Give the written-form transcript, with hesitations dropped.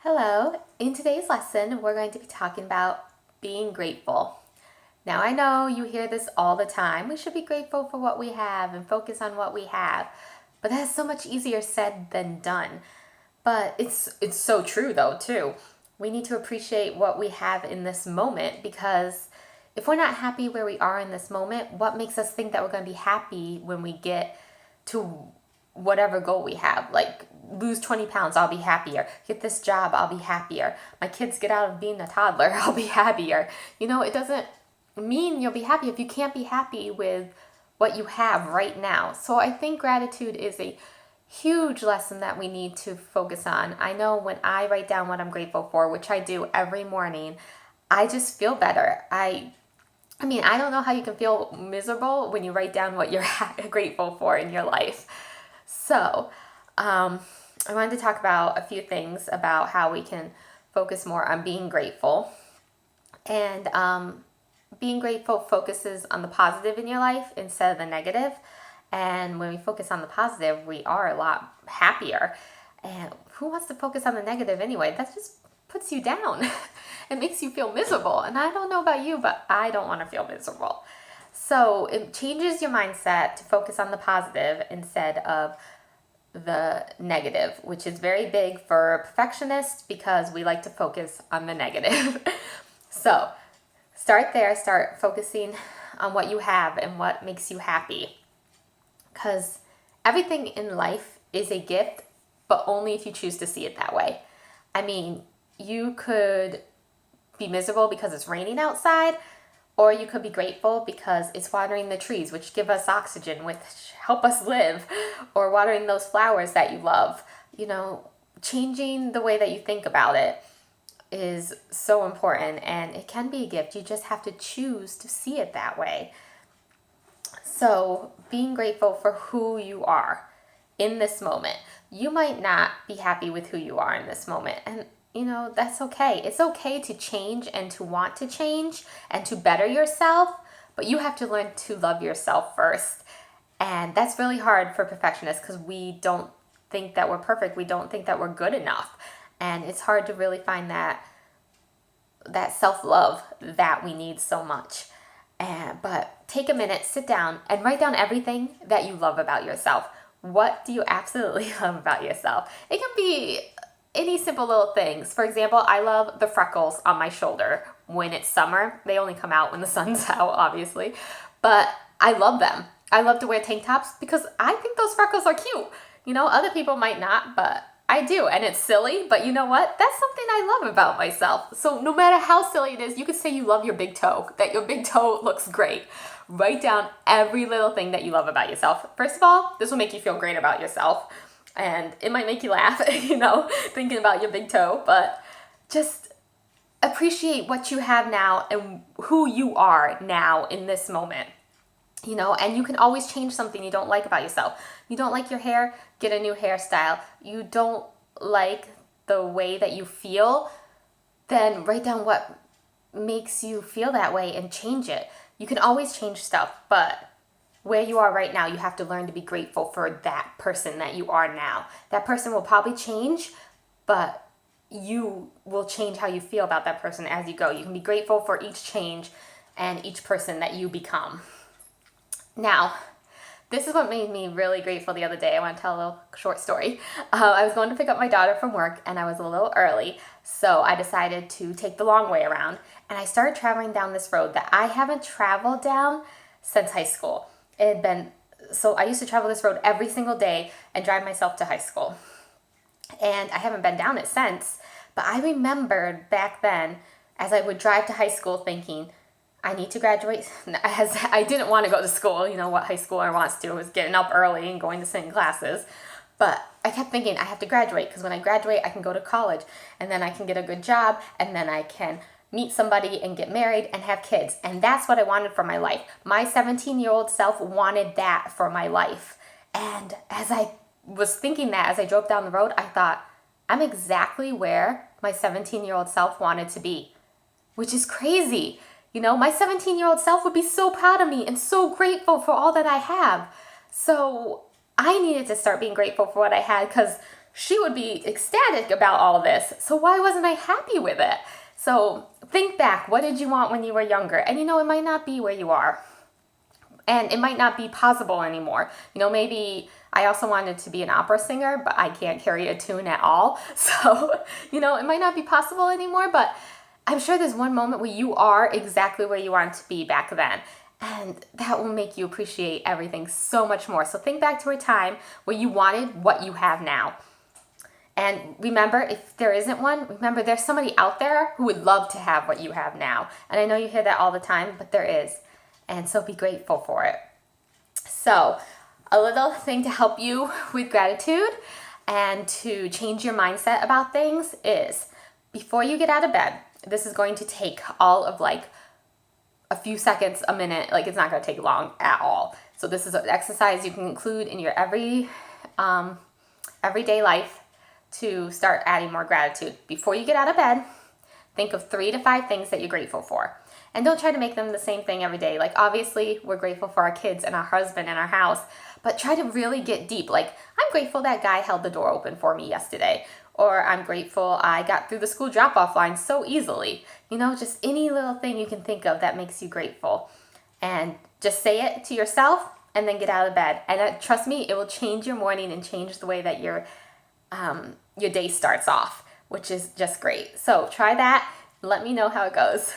Hello. In today's lesson, we're going to be talking about being grateful. Now, I know you hear this all the time. We should be grateful for what we have and focus on what we have. But that's so much easier said than done. But it's so true though, too. We need to appreciate what we have in this moment because if we're not happy where we are in this moment, what makes us think that we're going to be happy when we get to whatever goal we have? Like lose 20 pounds, I'll be happier. Get this job, I'll be happier. My kids get out of being a toddler, I'll be happier. It doesn't mean you'll be happy if you can't be happy with what you have right now. So I think gratitude is a huge lesson that we need to focus on. I know when I write down what I'm grateful for, which I do every morning, I just feel better. I mean, I don't know how you can feel miserable when you write down what you're grateful for in your life. So, I wanted to talk about a few things about how we can focus more on being grateful. And being grateful focuses on the positive in your life instead of the negative. And when we focus on the positive, we are a lot happier. And who wants to focus on the negative anyway? That just puts you down. It makes you feel miserable. And I don't know about you, but I don't want to feel miserable. So it changes your mindset to focus on the positive instead of the negative, which is very big for perfectionists because we like to focus on the negative. So start there, start focusing on what you have and what makes you happy. Because everything in life is a gift, but only if you choose to see it that way. I mean, you could be miserable because it's raining outside, or you could be grateful because it's watering the trees, which give us oxygen, which help us live, or watering those flowers that you love. Changing the way that you think about it is so important, and it can be a gift. You just have to choose to see it that way. So, being grateful for who you are in this moment. You might not be happy with who you are in this moment, and that's okay. It's okay to change and to want to change and to better yourself, but you have to learn to love yourself first. And that's really hard for perfectionists because we don't think that we're perfect. We don't think that we're good enough. And it's hard to really find that self-love that we need so much. But take a minute, sit down, and write down everything that you love about yourself. What do you absolutely love about yourself? It can be any simple little things. For example, I love the freckles on my shoulder when it's summer. They only come out when the sun's out, obviously. But I love them. I love to wear tank tops because I think those freckles are cute. Other people might not, but I do. And it's silly, but you know what? That's something I love about myself. So no matter how silly it is, you could say you love your big toe, that your big toe looks great. Write down every little thing that you love about yourself. First of all, this will make you feel great about yourself. And it might make you laugh, thinking about your big toe, but just appreciate what you have now and who you are now in this moment. And you can always change something you don't like about yourself. You don't like your hair, get a new hairstyle. You don't like the way that you feel, then write down what makes you feel that way and change it. You can always change stuff, but where you are right now, you have to learn to be grateful for that person that you are now. That person will probably change, but you will change how you feel about that person as you go. You can be grateful for each change and each person that you become. Now, this is what made me really grateful the other day. I want to tell a little short story. I was going to pick up my daughter from work and I was a little early, so I decided to take the long way around. And I started traveling down this road that I haven't traveled down since high school. So I used to travel this road every single day and drive myself to high school. And I haven't been down it since, but I remembered back then as I would drive to high school thinking, I need to graduate. As I didn't want to go to school, what high schooler wants to is getting up early and going to sing classes. But I kept thinking I have to graduate because when I graduate, I can go to college and then I can get a good job and then I can meet somebody and get married and have kids. And that's what I wanted for my life. My 17-year-old self wanted that for my life. And as I was thinking that, as I drove down the road, I thought, I'm exactly where my 17-year-old self wanted to be, which is crazy. My 17-year-old self would be so proud of me and so grateful for all that I have. So I needed to start being grateful for what I had because she would be ecstatic about all this. So why wasn't I happy with it? So think back, what did you want when you were younger? And it might not be where you are. And it might not be possible anymore. Maybe I also wanted to be an opera singer, but I can't carry a tune at all. So, it might not be possible anymore, but I'm sure there's one moment where you are exactly where you want to be back then. And that will make you appreciate everything so much more. So think back to a time where you wanted what you have now. And remember, if there isn't one, remember there's somebody out there who would love to have what you have now. And I know you hear that all the time, but there is. And so be grateful for it. So a little thing to help you with gratitude and to change your mindset about things is before you get out of bed, this is going to take all of a few seconds, a minute. It's not going to take long at all. So this is an exercise you can include in your everyday life to start adding more gratitude. Before you get out of bed, think of 3 to 5 things that you're grateful for. And don't try to make them the same thing every day. Obviously, we're grateful for our kids and our husband and our house, but try to really get deep. I'm grateful that guy held the door open for me yesterday. Or I'm grateful I got through the school drop-off line so easily. Just any little thing you can think of that makes you grateful. And just say it to yourself and then get out of bed. And trust me, it will change your morning and change the way that your day starts off, which is just great. So try that. Let me know how it goes.